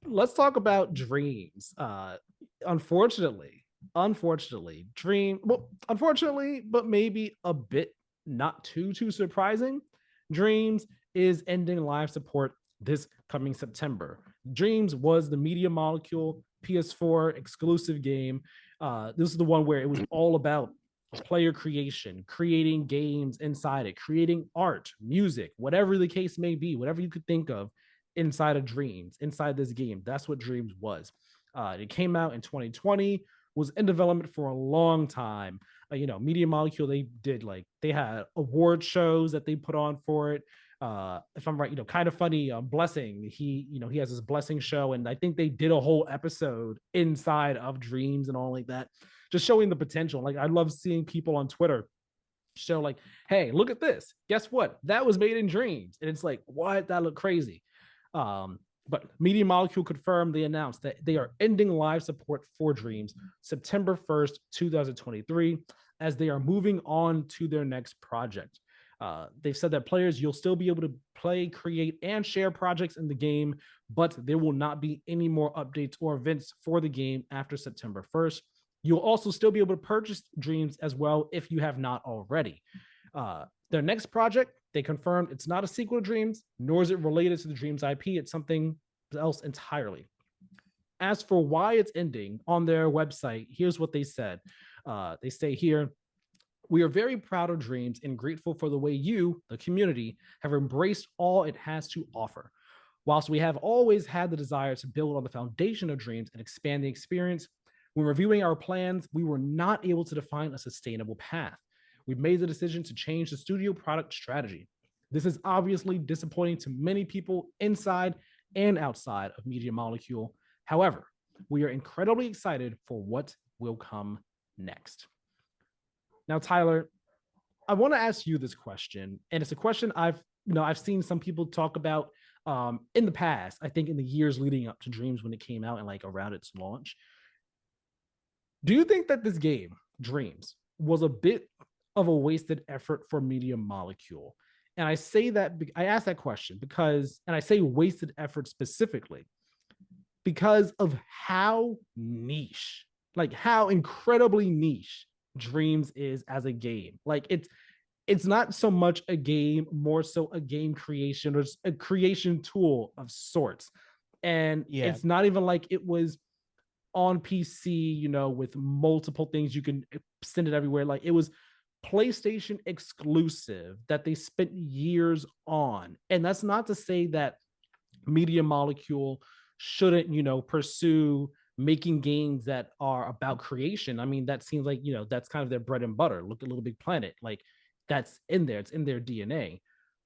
Let's talk about dreams. Unfortunately, unfortunately, but maybe a bit not too surprising. Dreams is ending live support this coming September. Dreams was the Media Molecule PS4 exclusive game. This is the one where it was all about player creation, creating games inside it, creating art, music, whatever the case may be, whatever you could think of inside of Dreams, inside this game. That's what Dreams was. It came out in 2020, was in development for a long time. Media Molecule, they had award shows that they put on for it. If I'm right, kind of funny. Blessing, he has his Blessing show, and I think they did a whole episode inside of Dreams and all like that, just showing the potential. Like I love seeing people on Twitter show like, hey, look at this. Guess what? That was made in Dreams. And it's like, what? That looked crazy. But Media Molecule confirmed, they announced that they are ending live support for Dreams September 1st, 2023, as they are moving on to their next project. They've said that players, you'll still be able to play, create, and share projects in the game, but there will not be any more updates or events for the game after September 1st. You'll also still be able to purchase Dreams as well if you have not already. Their next project, they confirmed it's not a sequel to Dreams, nor is it related to the Dreams IP. It's something else entirely. As for why it's ending, on their website, here's what they said. They say here, we are very proud of Dreams and grateful for the way you, the community, have embraced all it has to offer. Whilst we have always had the desire to build on the foundation of Dreams and expand the experience, when reviewing our plans, we were not able to define a sustainable path. We've made the decision to change the studio product strategy. This is obviously disappointing to many people inside and outside of Media Molecule. However, we are incredibly excited for what will come next. Now, Tyler, I want to ask you this question, and it's a question I've seen some people talk about in the past. I think in the years leading up to Dreams when it came out and like around its launch. Do you think that this game, Dreams, was a bit of a wasted effort for Media Molecule? And I ask that question because, and I say wasted effort specifically because of how niche, like how incredibly niche Dreams is as a game. Like it's not so much a game, more so a game creation or a creation tool of sorts. And Yeah. it's not even like it was on PC, with multiple things you can send it everywhere. Like it was PlayStation exclusive that they spent years on. And that's not to say that Media Molecule shouldn't, pursue making games that are about creation. I mean, that seems like, that's kind of their bread and butter. Look at Little Big Planet. Like that's in there, it's in their DNA.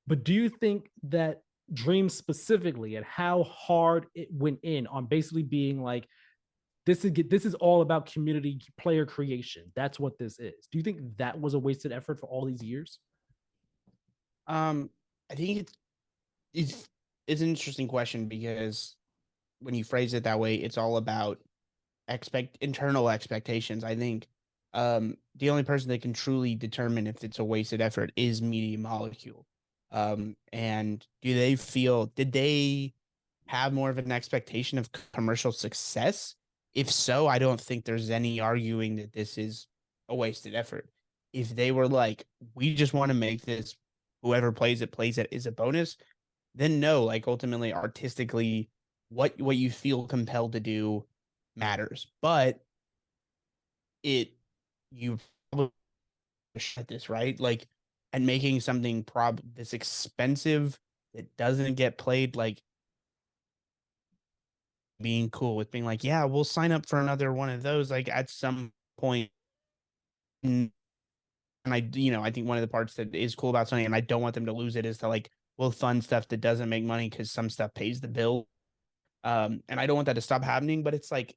But do you think that Dream specifically and how hard it went in on basically being like, this is all about community player creation. That's what this is. Do you think that was a wasted effort for all these years? I think it's it's an interesting question because when you phrase it that way, it's all about expect internal expectations. I think the only person that can truly determine if it's a wasted effort is Media Molecule. And did they have more of an expectation of commercial success? If so, I don't think there's any arguing that this is a wasted effort. If they were like, we just want to make this, whoever plays it is a bonus, then no, like ultimately artistically, what you feel compelled to do matters. But it you probably at this, right? Like, and making something this expensive that doesn't get played, like being cool with being like, yeah, we'll sign up for another one of those, like at some point. And I think one of the parts that is cool about Sony, and I don't want them to lose it, is to like, we'll fund stuff that doesn't make money because some stuff pays the bill. And I don't want that to stop happening, but it's like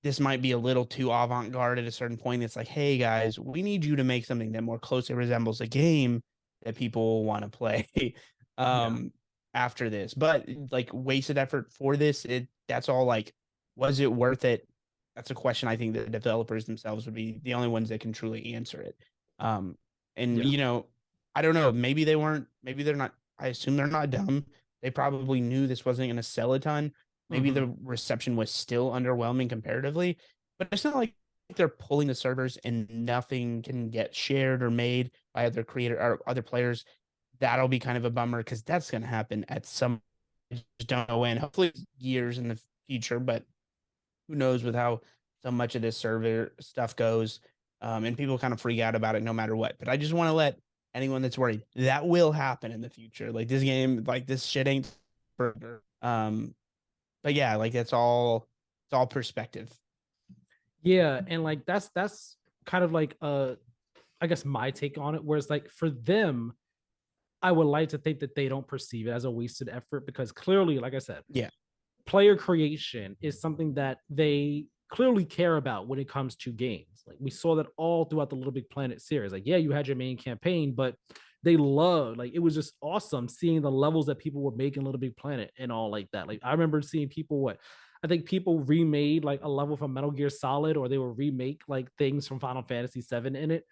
this might be a little too avant-garde at a certain point. It's like, hey guys, we need you to make something that more closely resembles a game that people want to play Yeah. um after this. But like wasted effort for this, that's all like, was it worth it? That's a question I think the developers themselves would be the only ones that can truly answer it. Um and Yeah. I don't know, maybe they weren't, maybe they're not, I assume they're not dumb. They probably knew this wasn't going to sell a ton, maybe Mhm. the reception was still underwhelming comparatively, but it's not like they're pulling the servers and nothing can get shared or made by other creator or other players. That'll be kind of a bummer because that's going to happen at some. I just don't know when. Hopefully, years in the future, but who knows with how so much of this server stuff goes. And people kind of freak out about it no matter what. But I just want to let anyone that's worried that will happen in the future. Like this game, like this shit ain't forever. But yeah, like it's all perspective. Yeah, and like that's kind of like I guess my take on it, whereas like for them, I would like to think that they don't perceive it as a wasted effort because clearly, like I said, Yeah. player creation is something that they clearly care about when it comes to games. Like we saw that all throughout the Little Big Planet series. Like, yeah, you had your main campaign, but they loved, like, it was just awesome seeing the levels that people were making Little Big Planet and all like that. Like, I remember seeing people, I think people remade like a level from Metal Gear Solid, or they would remake like things from Final Fantasy VII in it.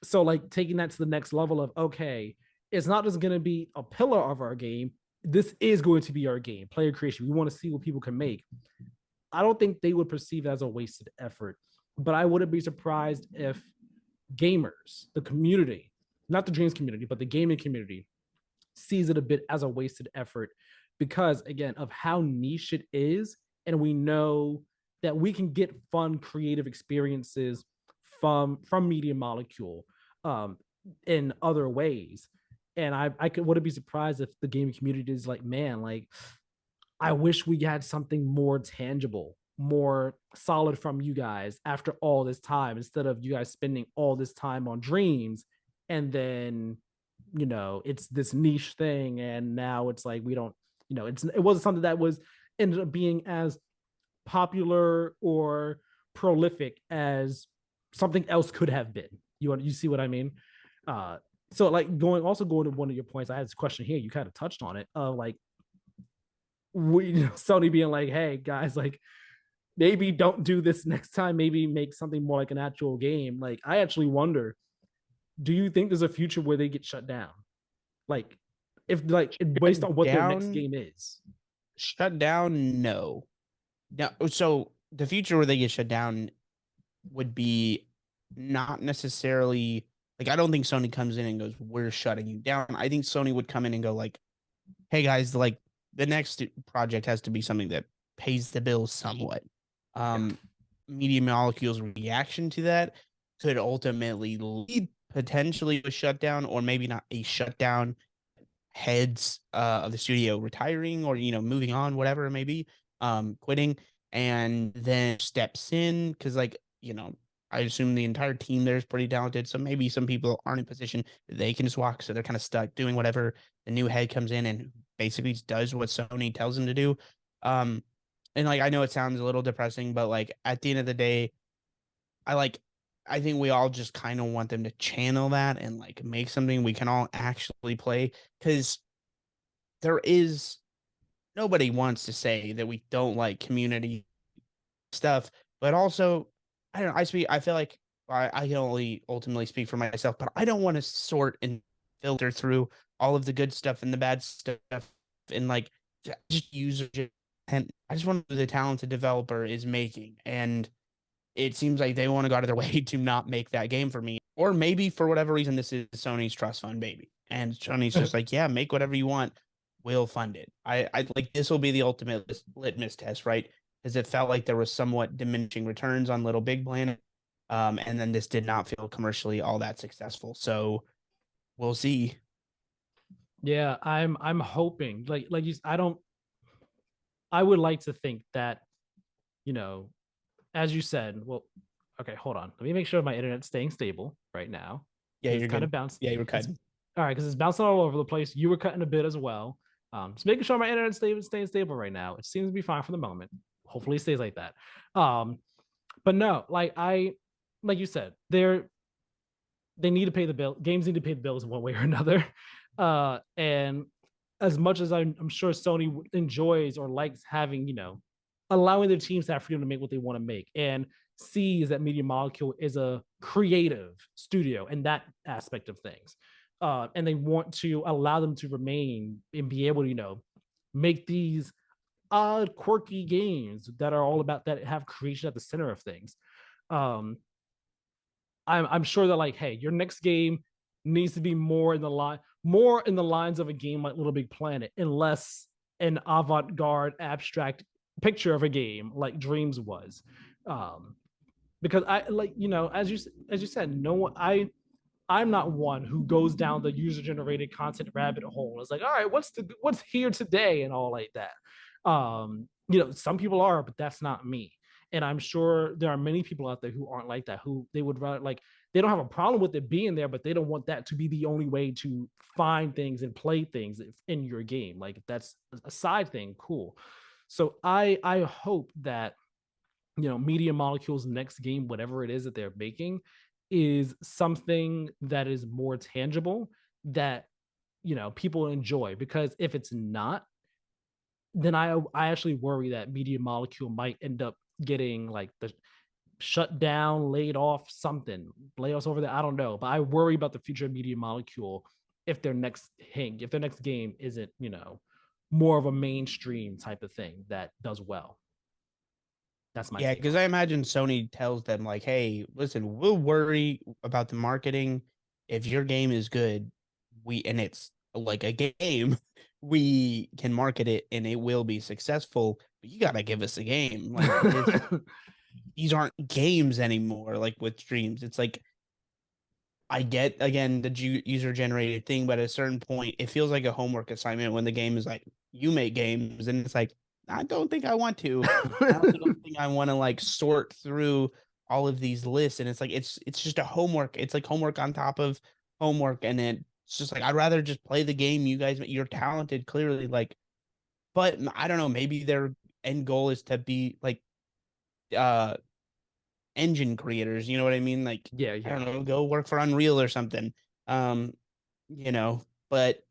So like taking that to the next level of, okay, it's not just going to be a pillar of our game. This is going to be our game, player creation. We want to see what people can make. I don't think they would perceive it as a wasted effort, but I wouldn't be surprised if gamers, the community, not the Dreams community, but the gaming community, sees it a bit as a wasted effort because, again, of how niche it is. And we know that we can get fun, creative experiences from Media Molecule um, in other ways. And I wouldn't be surprised if the gaming community is like, man, like I wish we had something more tangible, more solid from you guys after all this time, instead of you guys spending all this time on dreams and then, it's this niche thing. And now it's like, we don't, it wasn't something that was ended up being as popular or prolific as something else could have been. You see what I mean? Uh, so like going to one of your points, I had this question here. You kind of touched on it. Like Sony being like, hey guys, like maybe don't do this next time. Maybe make something more like an actual game. Like I actually wonder, do you think there's a future where they get shut down? Like if like based on what their next Down, game is. shut down, no. No, so the future where they get shut down would be not necessarily like I don't think Sony comes in and goes, "We're shutting you down." I think Sony would come in and go like, "Hey guys, like the next project has to be something that pays the bills somewhat." Yeah. Um, Media Molecule's reaction to that could ultimately lead potentially to a shutdown, or maybe not a shutdown, heads of the studio retiring or moving on, whatever it may be, quitting, and then steps in because I assume the entire team there is pretty talented. So maybe some people aren't in position they can just walk, so they're kind of stuck doing whatever the new head comes in and basically does what Sony tells him to do. Um, and like I know it sounds a little depressing, but like at the end of the day, I like I think we all just kind of want them to channel that and like make something we can all actually play because there is nobody wants to say that we don't like community stuff, but also I don't know, I feel like I can only ultimately speak for myself, but I don't want to sort and filter through all of the good stuff and the bad stuff and like just user and I just want to know the talented developer is making and it seems like they want to go out of their way to not make that game for me. Or maybe for whatever reason, this is Sony's trust fund baby. And Sony's just like, yeah, make whatever you want. We'll fund it. I like this will be the ultimate litmus test, right? Because it felt like there was somewhat diminishing returns on Little Big Planet. And then this did not feel commercially all that successful. So we'll see. Yeah, I'm hoping I would like to think that, you know, as you said, well, okay, hold on. Let me make sure my internet's staying stable right now Yeah, because it's you're kind good. of bounced. Yeah, you were It's cutting. all right because it's bouncing all over the place. You were cutting a bit as well. Just making sure my internet's staying stable right now. It seems to be fine for the moment. Hopefully, it stays like that. But no, like you said, they need to pay the bill. Games need to pay the bills one way or another. And as much as I'm sure Sony enjoys or likes having, allowing their teams to have freedom to make what they want to make, and sees that Media Molecule is a creative studio in that aspect of things. And they want to allow them to remain and be able to, make these odd, quirky games that are all about that have creation at the center of things. Um, I'm sure that like, hey, your next game needs to be more in the lines of a game like Little Big Planet, and less an avant-garde abstract picture of a game like Dreams was. Um, because I like, as you said, no one I'm not one who goes down the user generated content rabbit hole. It's like, all right, what's here today and all like that. Some people are, but that's not me. And I'm sure there are many people out there who aren't like that, who they would rather like they don't have a problem with it being there, but they don't want that to be the only way to find things and play things in your game. Like if that's a side thing, cool. So I hope that Media Molecule's next game, whatever it is that they're making, is something that is more tangible that people enjoy. Because if it's not, then I actually worry that Media Molecule might end up getting like the shut down, laid off, something layoffs over there. I don't know, but I worry about the future of Media Molecule if their next game isn't more of a mainstream type of thing that does well. That's my Yeah, take because on I it. imagine Sony tells them like, "Hey, listen, we'll worry about the marketing if your game is good. And it's like a game, we can market it and it will be successful. But you gotta give us a game. Like these aren't games anymore. Like with streams, it's like I get again the user generated thing, but at a certain point, it feels like a homework assignment when the game is like you make games, and it's like I don't think I want to. I also don't think I want to like sort through all of these lists, and it's like it's just a homework. It's like homework on top of homework, and then it's just like I'd rather just play the game. You guys, you're talented, clearly. Like, but I don't know. Maybe their end goal is to be like uh engine creators. You know what I mean? Like, Yeah, I yeah. don't know, go work for Unreal or something. Um, you know, but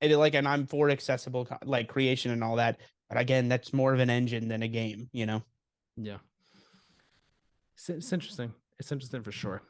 like, and I'm for accessible like creation and all that. But again, that's more of an engine than a game. Yeah. It's interesting. It's interesting for sure.